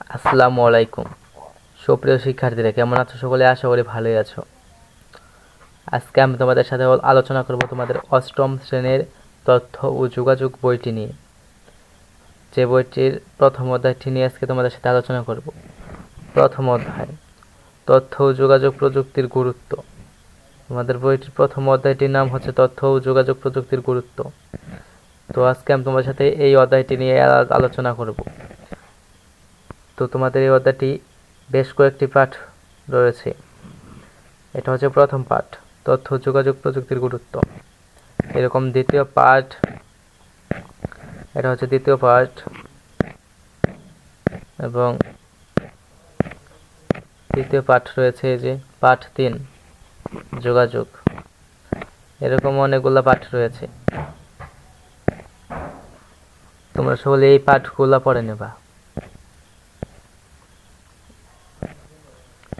আসসালামু আলাইকুম। সুপ্রিয় শিক্ষার্থীরা, কেমন আছো সকলে? আশা করি ভালোই আছো। আজকে আমি তোমাদের সাথে আলোচনা করব তোমাদের অষ্টম শ্রেণীর তথ্য ও যোগাযোগ বইটি নিয়ে। যে বইটির প্রথম অধ্যায়টি নিয়ে আজকে তোমাদের সাথে আলোচনা করব। প্রথম অধ্যায়, তথ্য ও যোগাযোগ প্রযুক্তির গুরুত্ব। তোমাদের বইটির প্রথম অধ্যায়টির নাম হচ্ছে তথ্য ও যোগাযোগ প্রযুক্তির গুরুত্ব। তো আজকে আমি তোমাদের সাথে এই অধ্যায়টি নিয়ে আলোচনা করব। তো তোমাদের এই অধ্যায়টি বেশ কয়েকটি পাঠ রয়েছে। এটা হচ্ছে প্রথম পাঠ, তথ্য যোগাযোগ প্রযুক্তির গুরুত্ব। এরকম দ্বিতীয় পাঠ, এটা হচ্ছে দ্বিতীয় পাঠ, এবং তৃতীয় পাঠ রয়েছে যে পাঠ 3, যোগাযোগ। এরকম অনেকগুলো পাঠ রয়েছে। তোমরা সকলে এই পাঠগুলো পড়ে নেবা।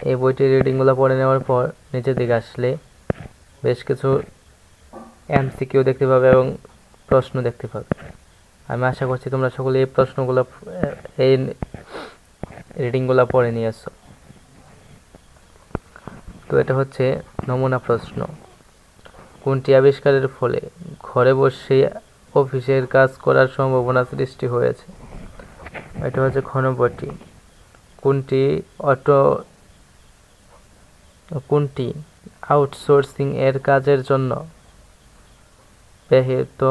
এই বইটির রিডিংগুলো পড়ে নেওয়ার পর নিচের দিকে আসলে বেশ কিছু এমসিকিউ দেখতে পাবে এবং প্রশ্ন দেখতে পাবে। আমি আশা করছি তোমরা সকলে এই প্রশ্নগুলো, এই রিডিংগুলো পড়ে নিয়েছো। তো এটা হচ্ছে নমুনা প্রশ্ন। কোনটি আবিষ্কারের ফলে ঘরে বসে অফিসের কাজ করার সম্ভাবনা সৃষ্টি হয়েছে? এটা হচ্ছে খ নম্বরটি। কোনটি আউটসোর্সিং এর কাজের জন্য ব্যবহৃত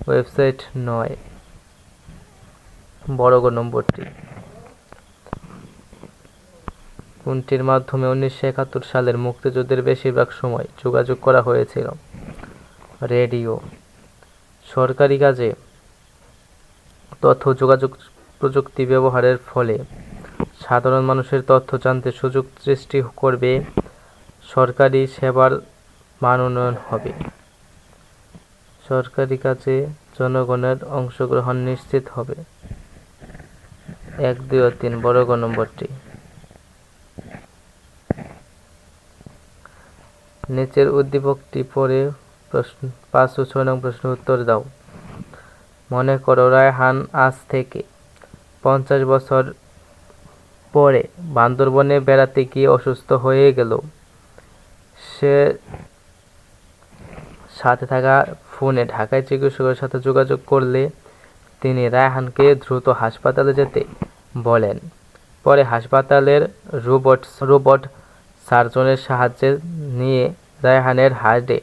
ওয়েবসাইট নয়? বড় গ নম্বরটি। কোনটির মাধ্যমে 1971 সালের মুক্তিযুদ্ধের বেশিরভাগ সময় যোগাযোগ করা হয়েছিল? রেডিও। সরকারি কাজে তথ্য যোগাযোগ প্রযুক্তি ব্যবহারের ফলে সাধারণ মানুষের তথ্য জানতে সুযোগ সৃষ্টি করবে, সরকারি সেবার মান উন্নয়ন হবে। সরকারি কাজে জনগণের অংশগ্রহণ নিশ্চিত হবে। 1, 2 ও 3, বড় গ নম্বরটি। নিচের উদ্দীপকটি পড়ে 5 ও 6 নং প্রশ্নের উত্তর দাও। মনে করো রায়হান আজ থেকে 50 বছর পরে বান্দরবনে বেড়াতে গিয়ে অসুস্থ হয়ে গেল। সে সাথে থাকা ফোনে ঢাকায় চিকিৎসকের সাথে যোগাযোগ করলে তিনি রায়হানকে দ্রুত হাসপাতালে যেতে বলেন। পরে হাসপাতালের রোবট সার্জনের সাহায্যে নিয়ে রায়হানের হার্টে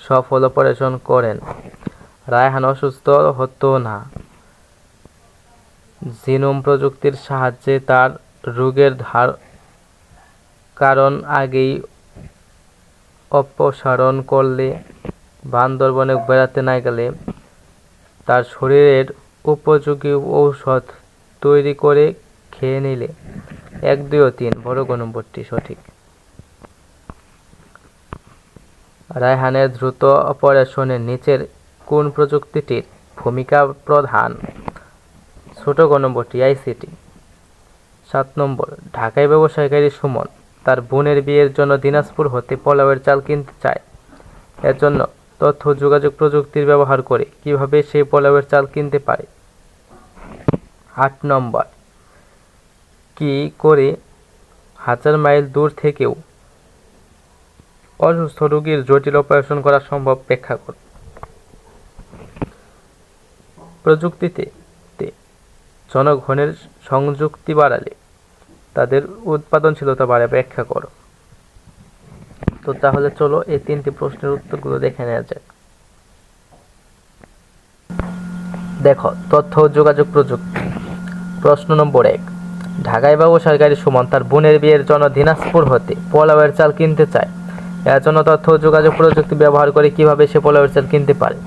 সফল অপারেশন করেন। রায়হান অসুস্থ হতো না। জিনোম প্রযুক্তির সাহায্যে তার রোগের কারণ আগেই অপসারণ করলে বান্দরবনে বেড়াতে না গেলে তার শরীরের উপযোগী ঔষধ তৈরি করে খেয়ে নিলে। 1, 2 ও 3, বড় গ নম্বরটি সঠিক। রায়হানের দ্রুত অপারেশনে নিচের কোন প্রযুক্তিটির ভূমিকা প্রধান? ছোট গ নম্বরটি, আইসিটি। 7 নম্বর, ঢাকায় ব্যবসায়ী সুমন তার বোনের বিয়ের জন্য দিনাজপুর হতে পোলাওয়ের চাল কিনতে চায়। এর জন্য তথ্য যোগাযোগ প্রযুক্তির ব্যবহার করে কিভাবে সে পোলাওয়ের চাল কিনতে পারে? 8 নম্বর, কি করে 1000 মাইল দূর থেকেও অসুস্থ রোগীর জটিল অপারেশন করা সম্ভব ব্যাখ্যা কর। প্রযুক্তিতে জনগণের সংযুক্তি বাড়ালে তাদের উৎপাদনশীলতা বাড়ে, ব্যাখ্যা করো। তো তাহলে চলো এই 3টি প্রশ্নের উত্তরগুলো দেখে নেওয়া যাক। দেখো, তথ্য ও যোগাযোগ প্রযুক্তি। প্রশ্ন নম্বর 1, ঢাকায় ব্যবসায়ী সুমন তার বোনের বিয়ের জন্য দিনাজপুর হতে পোলাওয়ের চাল কিনতে চায়। এর জন্য তথ্য ও যোগাযোগ প্রযুক্তি ব্যবহার করে কিভাবে সে পোলাওয়ের চাল কিনতে পারে?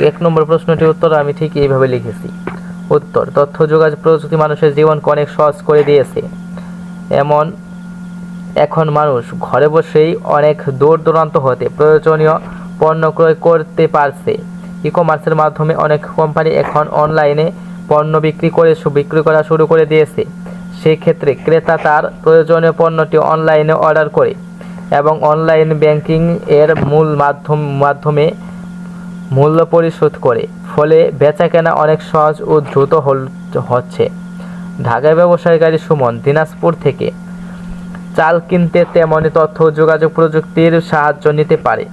1 নম্বর প্রশ্নটির উত্তর আমি ঠিক এইভাবে লিখেছি। উত্তর, তথ্য যোগাযোগ প্রযুক্তি মানুষের জীবনকে অনেক সহজ করে দিয়েছে। এখন মানুষ ঘরে বসেই অনেক দূর দূরান্ত হতে প্রয়োজনীয় পণ্য ক্রয় করতে পারছে। ই-কমার্সের মাধ্যমে অনেক কোম্পানি এখন অনলাইনে পণ্য বিক্রি করা শুরু করে দিয়েছে। সেক্ষেত্রে ক্রেতা তার প্রয়োজনীয় পণ্যটি অনলাইনে অর্ডার করে এবং অনলাইন ব্যাংকিং এর মাধ্যমে মূল্য পরিশোধ করে। ফলে বেচাকেনা অনেক সহজ ও দ্রুত হচ্ছে। ঢাকায় ব্যবসায়ীকারী সুমন দিনাজপুর থেকে চাল কিনতে তেমনি তথ্য ও যোগাযোগ প্রযুক্তির সাহায্য নিতে পারে।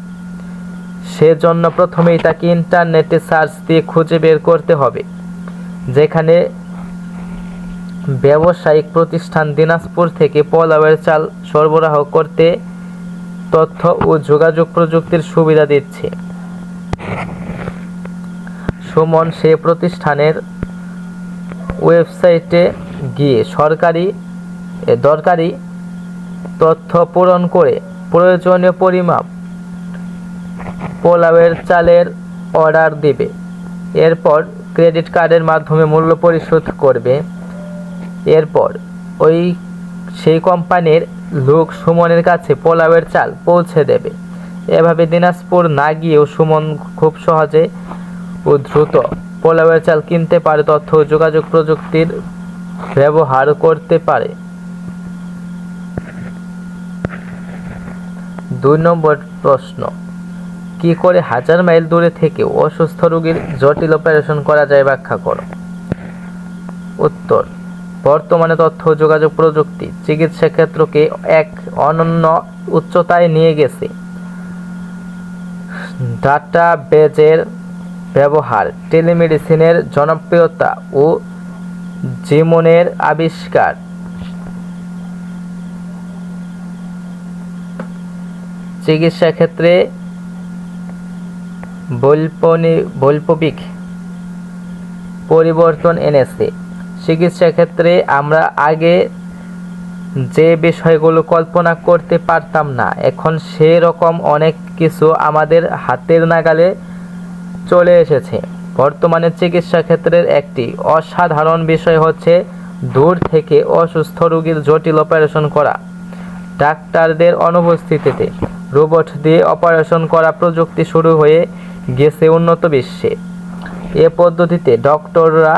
সেজন্য প্রথমেই তাকে ইন্টারনেটে সার্চ দিয়ে খুঁজে বের করতে হবে যেখানে ব্যবসায়িক প্রতিষ্ঠান দিনাজপুর থেকে পোলাওয়ের চাল সরবরাহ করতে তথ্য ও যোগাযোগ প্রযুক্তির সুবিধা দিচ্ছে। সুমন সে প্রতিষ্ঠানের ওয়েবসাইটে গিয়ে দরকারি তথ্য পূরণ করে প্রয়োজনীয় পরিমাপ পোলাওয়ের চালের অর্ডার দেবে। এরপর ক্রেডিট কার্ডের মাধ্যমে মূল্য পরিশোধ করবে। এরপর সেই কোম্পানির লোক সুমনের কাছে পোলাওয়ের চাল পৌঁছে দেবে। এভাবে দিনাজপুর না গিয়েও সুমন খুব সহজে ও দ্রুত পোলাওয়ের চাল কিনতে পারে, তথ্য ও যোগাযোগ প্রযুক্তির ব্যবহার করতে পারে। 2 নম্বর প্রশ্ন, কি করে 1000 মাইল দূরে থেকে অসুস্থ রোগীর জটিল অপারেশন করা যায় ব্যাখ্যা করো। উত্তর, বর্তমানে তথ্য ও যোগাযোগ প্রযুক্তি চিকিৎসা ক্ষেত্রকে এক অনন্য উচ্চতায় নিয়ে গেছে। ডাটাবেজের ব্যবহার, টেলিমেডিসিনের জনপ্রিয়তা ও জিমনের আবিষ্কার চিকিৎসা ক্ষেত্রে বৈপ্লবিক পরিবর্তন এনেছে। চিকিৎসা ক্ষেত্রে আমরা আগে যে বিষয়গুলো কল্পনা করতে পারতাম না, এখন সেরকম অনেক কিছু আমাদের হাতের নাগালে চলে এসেছে। বর্তমানে চিকিৎসা ক্ষেত্রের একটি অসাধারণ বিষয় হচ্ছে দূর থেকে অসুস্থ রোগীর জটিল অপারেশন করা। ডাক্তারদের অনুপস্থিতিতে রোবট দিয়ে অপারেশন করা প্রযুক্তি শুরু হয়ে গেছে উন্নত বিশ্বে। এ পদ্ধতিতে ডক্টররা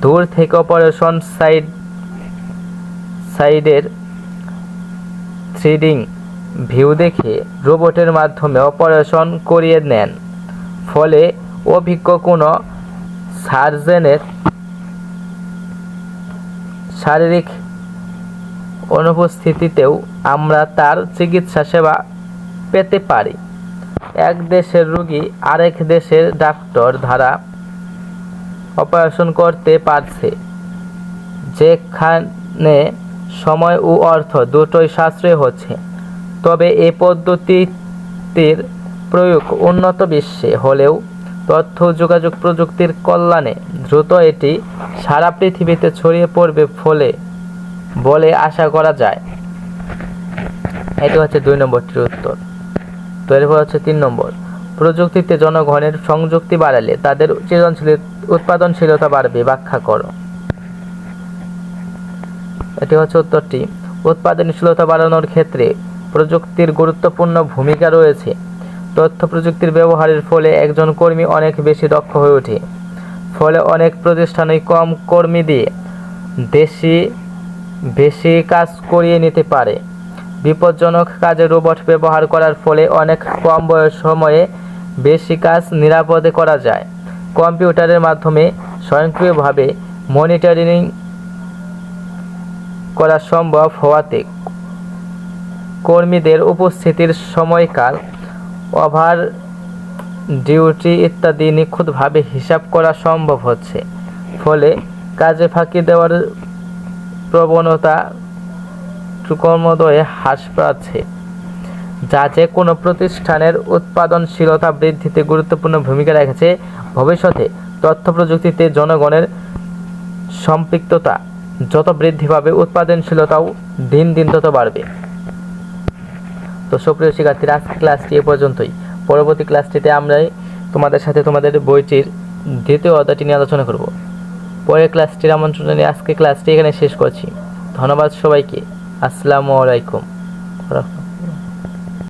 দূর থেকে অপারেশন সাইডের 3D ভিউ দেখে রোবটের মাধ্যমে অপারেশন করিয়ে নেন। ফলে অভিজ্ঞ কোনো সার্জনের শারীরিক অনুপস্থিতিতেও আমরা তার চিকিৎসা সেবা পেতে পারি। এক দেশের রোগী আরেক দেশের ডাক্তার দ্বারা অপারেশন করতে পারছে, যেখানে সময় ও অর্থ দুটোই সাশ্রয় হচ্ছে। তবে এই পদ্ধতির প্রয়োগ উন্নত বিশ্বে হলেও তথ্য যোগাযোগ প্রযুক্তির কল্যাণে দ্রুত এটি সারা পৃথিবীতে ছড়িয়ে পড়বে বলে আশা করা যায়। এটি হচ্ছে 2 নম্বরটির উত্তর। তো এরপর হচ্ছে 3 নম্বর, প্রযুক্তিতে জনগণের সংযুক্তি বাড়ালে তাদের উৎপাদনশীলতা বাড়বে ব্যাখ্যা করো। এটি হচ্ছে উত্তরটি, উৎপাদনশীলতা বাড়ানোর ক্ষেত্রে প্রযুক্তির গুরুত্বপূর্ণ ভূমিকা রয়েছে। তথ্য প্রযুক্তির ব্যবহারের ফলে একজন কর্মী অনেক বেশি দক্ষ হয়ে ওঠে। ফলে অনেক প্রতিষ্ঠানই কম কর্মী দিয়ে বেশি কাজ করিয়ে নিতে পারে। বিপজ্জনক কাজে রোবট ব্যবহার করার ফলে অনেক কম সময়ে বেশি কাজ নিরাপদে করা যায়। কম্পিউটারের মাধ্যমে স্বয়ংক্রিয়ভাবে মনিটরিং করা সম্ভব হওয়াতে কর্মীদের উপস্থিতির সময়কাল, ওভার ডিউটি ইত্যাদি নিখুঁতভাবে হিসাব করা সম্ভব হচ্ছে। ফলে কাজে ফাঁকি দেওয়ার প্রবণতা ক্রমশই হ্রাস পাচ্ছে, যা যে কোনো প্রতিষ্ঠানের উৎপাদনশীলতা বৃদ্ধিতে গুরুত্বপূর্ণ ভূমিকা রেখেছে। ভবিষ্যতে তথ্য প্রযুক্তিতে জনগণের সম্পৃক্ততা যত বৃদ্ধি পাবে, উৎপাদনশীলতাও দিন দিন তত বাড়বে। তো সুপ্রিয় শিক্ষার্থীরা, আজকের ক্লাসটি এ পর্যন্তই। পরবর্তী ক্লাসটিতে আমরাই তোমাদের সাথে তোমাদের বইটির দ্বিতীয় অধ্যায়টি নিয়ে আলোচনা করব। পরের ক্লাসটির আমন্ত্রণ নিয়ে আজকে ক্লাসটি এখানে শেষ করছি। ধন্যবাদ সবাইকে। আসসালামু আলাইকুম।